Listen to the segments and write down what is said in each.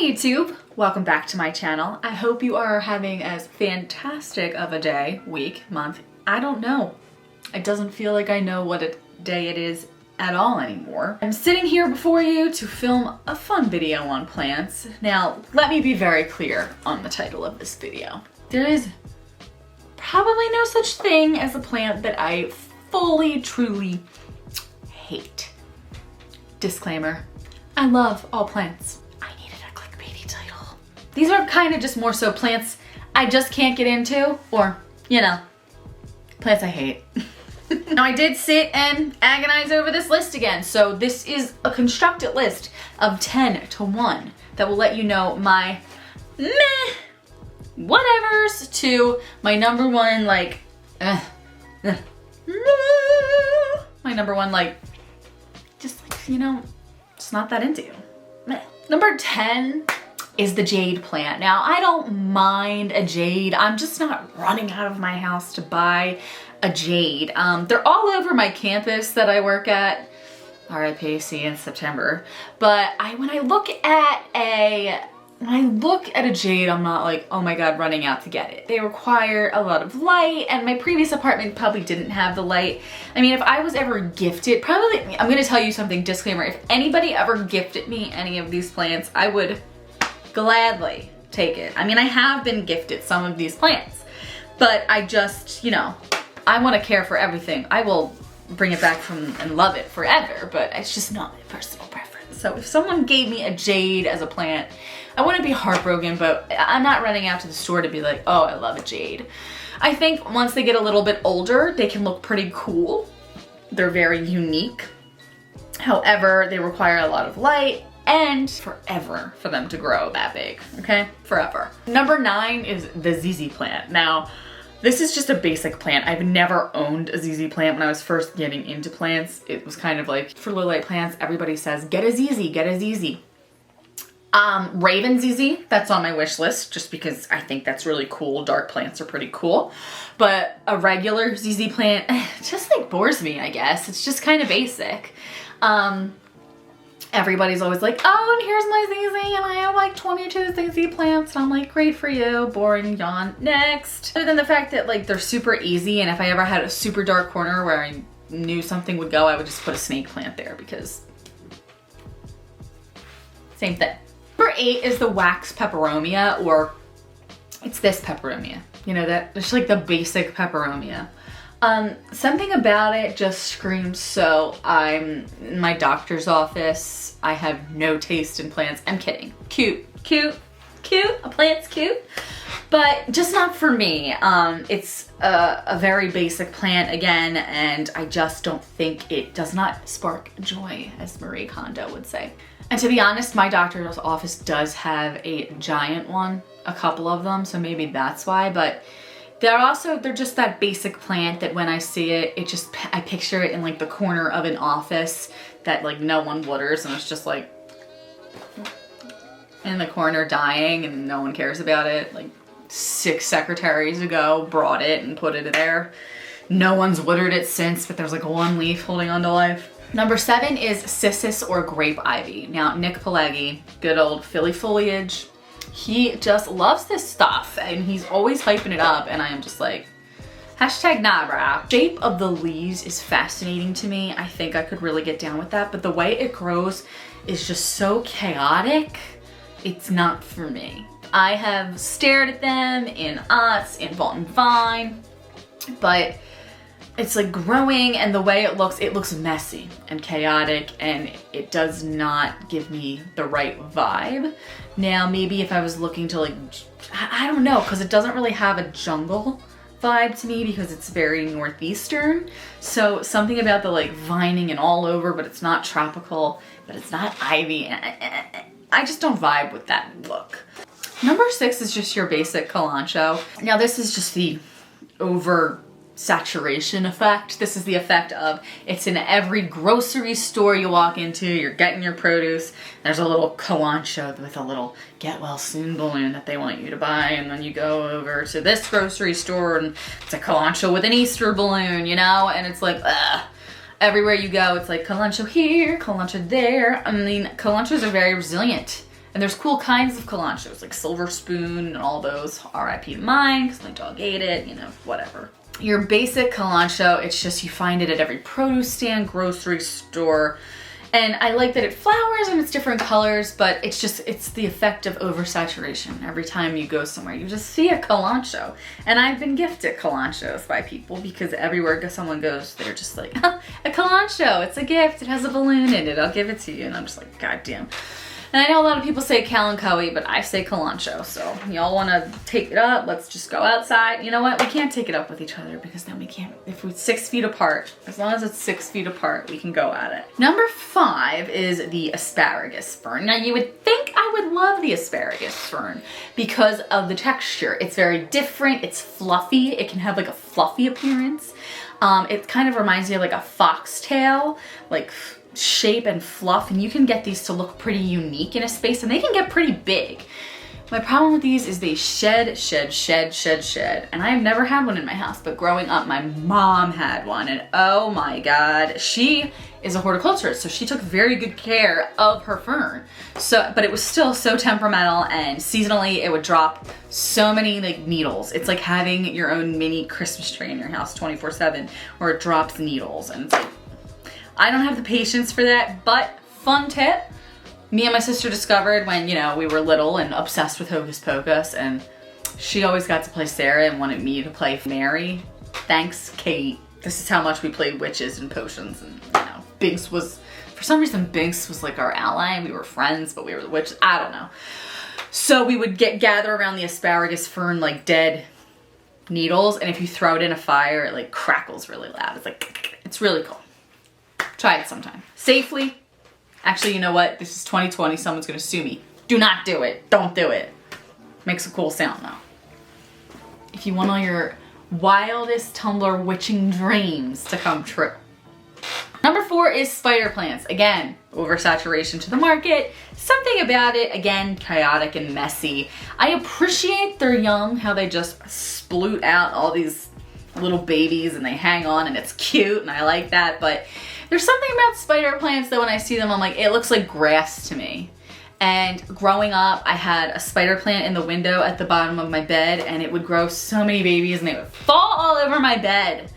Hey YouTube, welcome back to my channel. I hope you are having as fantastic of a day, week, month. I don't know. It doesn't feel like I know what day it is at all anymore. I'm sitting here before you to film a fun video on plants. Now, let me be very clear on the title of this video. There is probably no such thing as a plant that I fully, truly hate. Disclaimer, I love all plants. These are kind of just more so plants I just can't get into, or, you know, plants I hate. Now I did sit and agonize over this list again, so this is a constructed list of 10 to 1 that will let you know my meh whatevers to my number one, like, my number one, like, just like, you know, just not that into you. Meh. Number 10 is the jade plant. Now, I don't mind a jade. I'm just not running out of my house to buy a jade. They're all over my campus that I work at. RIP, see you in September. But when I look at a jade, I'm not like, oh my God, running out to get it. They require a lot of light, and my previous apartment probably didn't have the light. I mean, if I was ever gifted, probably, I'm gonna tell you something, disclaimer, if anybody ever gifted me any of these plants, I would gladly take it. I mean, I have been gifted some of these plants, but I just, you know, I want to care for everything. I will bring it back and love it forever, but it's just not my personal preference. So if someone gave me a jade as a plant, I wouldn't be heartbroken, but I'm not running out to the store to be like, oh, I love a jade. I think once they get a little bit older, they can look pretty cool. They're very unique. However, they require a lot of light, and forever for them to grow that big, okay? Forever. Number 9 is the ZZ plant. Now, this is just a basic plant. I've never owned a ZZ plant. When I was first getting into plants, it was kind of like, for low light plants, everybody says, get a ZZ, get a ZZ. Raven ZZ, that's on my wish list, just because I think that's really cool. Dark plants are pretty cool. But a regular ZZ plant, just like bores me, I guess. It's just kind of basic. Everybody's always like, oh, and here's my ZZ, and I have like 22 ZZ plants, and I'm like, great for you, boring, yawn, next. Other than the fact that like they're super easy, and if I ever had a super dark corner where I knew something would go, I would just put a snake plant there because same thing. Number 8 is the wax peperomia, or it's this peperomia. You know, that it's like the basic peperomia. Something about it just screams, so I'm in my doctor's office. I have no taste in plants. I'm kidding. Cute, cute, cute. A plant's cute, but just not for me. It's a very basic plant again, and I just don't think it does not spark joy, as Marie Kondo would say. And to be honest, my doctor's office does have a giant one, a couple of them, so maybe that's why, but they're just that basic plant that when I see it, I picture it in like the corner of an office that like no one waters, and it's just like in the corner dying and no one cares about it. Like 6 secretaries ago brought it and put it there. No one's watered it since, but there's like one leaf holding on to life. Number 7 is Cissus or grape ivy. Now, Nick Pileggi, good old Philly foliage. He just loves this stuff and he's always hyping it up, and I am just like, hashtag nah, brah. Shape of the leaves is fascinating to me. I think I could really get down with that, but the way it grows is just so chaotic. It's not for me. I have stared at them in Otts, in Vault & Vine, but it's like growing, and the way it looks messy and chaotic, and it does not give me the right vibe. Now, maybe if I was looking to like, I don't know, because it doesn't really have a jungle vibe to me because it's very northeastern. So something about the like vining and all over, but it's not tropical, but it's not ivy. I just don't vibe with that look. Number 6 is just your basic Kalanchoe. Now this is just the over saturation effect. This is the effect of it's in every grocery store you walk into, you're getting your produce, there's a little Kalanchoe with a little get well soon balloon that they want you to buy, and then you go over to this grocery store and it's a Kalanchoe with an Easter balloon, you know, and it's like, ugh. Everywhere you go, it's like Kalanchoe here, Kalanchoe there. I mean, Kalanchoes are very resilient And there's cool kinds of Kalanchoes, like Silver Spoon and all those. RIP to mine, because my dog ate it, you know, whatever. Your basic Kalanchoe, it's just you find it at every produce stand, grocery store. And I like that it flowers and it's different colors, but it's the effect of oversaturation. Every time you go somewhere, you just see a Kalanchoe. And I've been gifted Kalanchoes by people because everywhere someone goes, they're just like, oh, a Kalanchoe, it's a gift, it has a balloon in it, I'll give it to you. And I'm just like, God damn. And I know a lot of people say Kalanchoe, but I say Kalanchoe. So y'all want to take it up, let's just go outside. You know what? We can't take it up with each other because then we can't. If we're 6 feet apart, as long as it's 6 feet apart, we can go at it. Number 5 is the asparagus fern. Now you would think I would love the asparagus fern because of the texture. It's very different. It's fluffy. It can have like a fluffy appearance. It kind of reminds me of like a foxtail, like shape and fluff, and you can get these to look pretty unique in a space, and they can get pretty big. My problem with these is they shed, and I have never had one in my house, but growing up my mom had one, and oh my God, she is a horticulturist, so she took very good care of her fern. But it was still so temperamental, and seasonally it would drop so many like needles. It's like having your own mini Christmas tree in your house 24/7 where it drops needles, and it's like, I don't have the patience for that, but fun tip. Me and my sister discovered when, you know, we were little and obsessed with Hocus Pocus, and she always got to play Sarah and wanted me to play Mary. Thanks, Kate. This is how much we played witches and potions, and you know, Binks was, for some reason, Binks was like our ally. We were friends, but we were the witches. I don't know. So we would gather around the asparagus fern like dead needles, and if you throw it in a fire, it like crackles really loud. It's like, it's really cool. Try it sometime. Safely. Actually, you know what? This is 2020. Someone's gonna sue me. Do not do it. Don't do it. Makes a cool sound though. If you want all your wildest Tumblr witching dreams to come true. Number 4 is spider plants. Again, oversaturation to the market. Something about it, again, chaotic and messy. I appreciate their young, how they just sploot out all these little babies and they hang on and it's cute and I like that, but there's something about spider plants that when I see them, I'm like, it looks like grass to me. And growing up, I had a spider plant in the window at the bottom of my bed, and it would grow so many babies and they would fall all over my bed.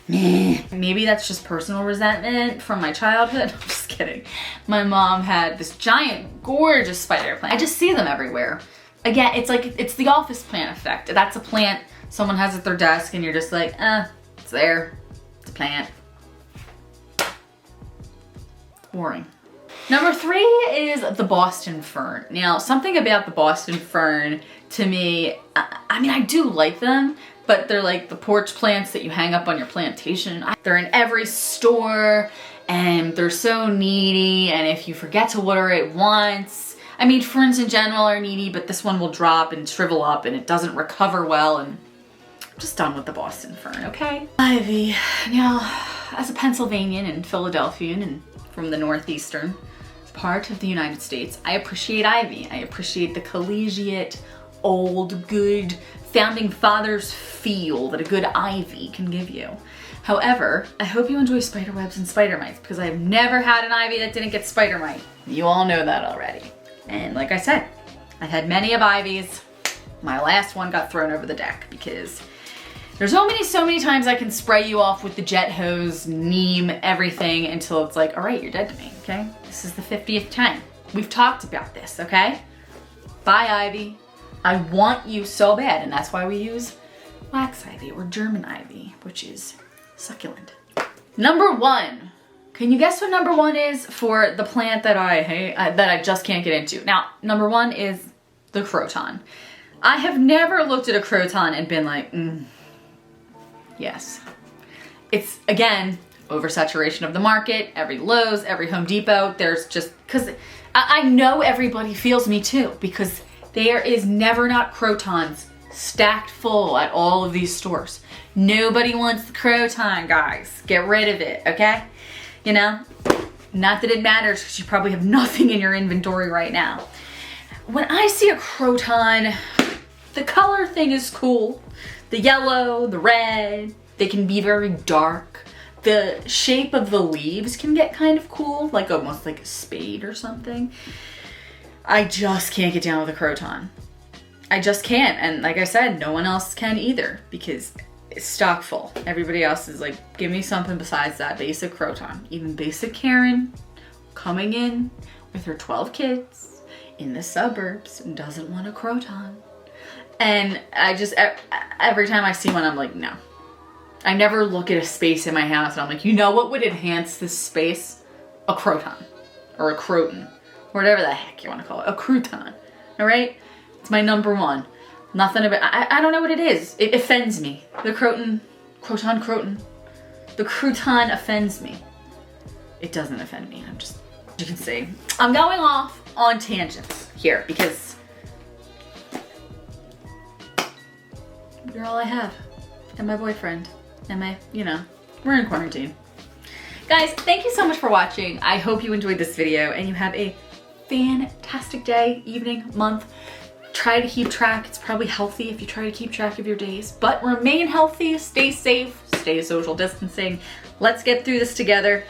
Maybe that's just personal resentment from my childhood. I'm just kidding. My mom had this giant, gorgeous spider plant. I just see them everywhere. Again, it's like, it's the office plant effect. That's a plant someone has at their desk and you're just like, it's there, it's a plant. Boring. Number 3 is the Boston fern. Now, something about the Boston fern to me, I mean, I do like them, but they're like the porch plants that you hang up on your plantation. They're in every store and they're so needy, and if you forget to water it once, I mean, ferns in general are needy, but this one will drop and shrivel up and it doesn't recover well, and I'm just done with the Boston fern, okay? Ivy. Now, as a Pennsylvanian and Philadelphian and from the northeastern part of the United States, I appreciate ivy. I appreciate the collegiate, old, good, founding fathers feel that a good ivy can give you. However, I hope you enjoy spider webs and spider mites because I've never had an ivy that didn't get spider mite. You all know that already. And like I said, I've had many of ivies. My last one got thrown over the deck because there's only so many times I can spray you off with the jet hose, neem, everything until it's like, all right, you're dead to me, okay? This is the 50th time. We've talked about this, okay? Bye, ivy. I want you so bad, and that's why we use wax ivy or German ivy, which is succulent. Number 1. Can you guess what number 1 is for the plant that I hate, that I just can't get into? Now, number 1 is the Croton. I have never looked at a Croton and been like, yes. It's, again, oversaturation of the market, every Lowe's, every Home Depot. There's just, because I know everybody feels me too, because there is never not Crotons stacked full at all of these stores. Nobody wants the Croton, guys. Get rid of it, okay? You know? Not that it matters because you probably have nothing in your inventory right now. When I see a Croton, the color thing is cool. The yellow, the red, they can be very dark. The shape of the leaves can get kind of cool, like almost like a spade or something. I just can't get down with a Croton. I just can't. And like I said, no one else can either because it's stock full. Everybody else is like, give me something besides that basic Croton. Even basic Karen coming in with her 12 kids in the suburbs and doesn't want a Croton. And I just, every time I see one, I'm like, no. I never look at a space in my house and I'm like, you know what would enhance this space? A Croton or a Croton, whatever the heck you want to call it, a Crouton, all right? It's my number one. Nothing about, I don't know what it is. It offends me. The Croton. The Crouton offends me. It doesn't offend me, I'm just, you can see. I'm going off on tangents here because you're all I have. And my boyfriend. And my, you know, we're in quarantine. Guys, thank you so much for watching. I hope you enjoyed this video and you have a fantastic day, evening, month. Try to keep track. It's probably healthy if you try to keep track of your days, but remain healthy, stay safe, stay social distancing. Let's get through this together.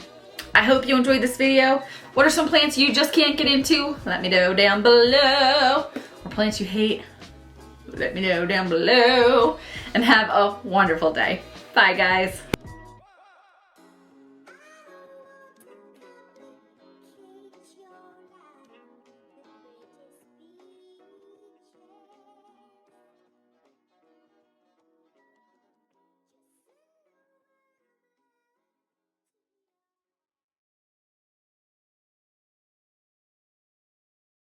I hope you enjoyed this video. What are some plants you just can't get into? Let me know down below. Or plants you hate? Let me know down below. And have a wonderful day. Bye, guys.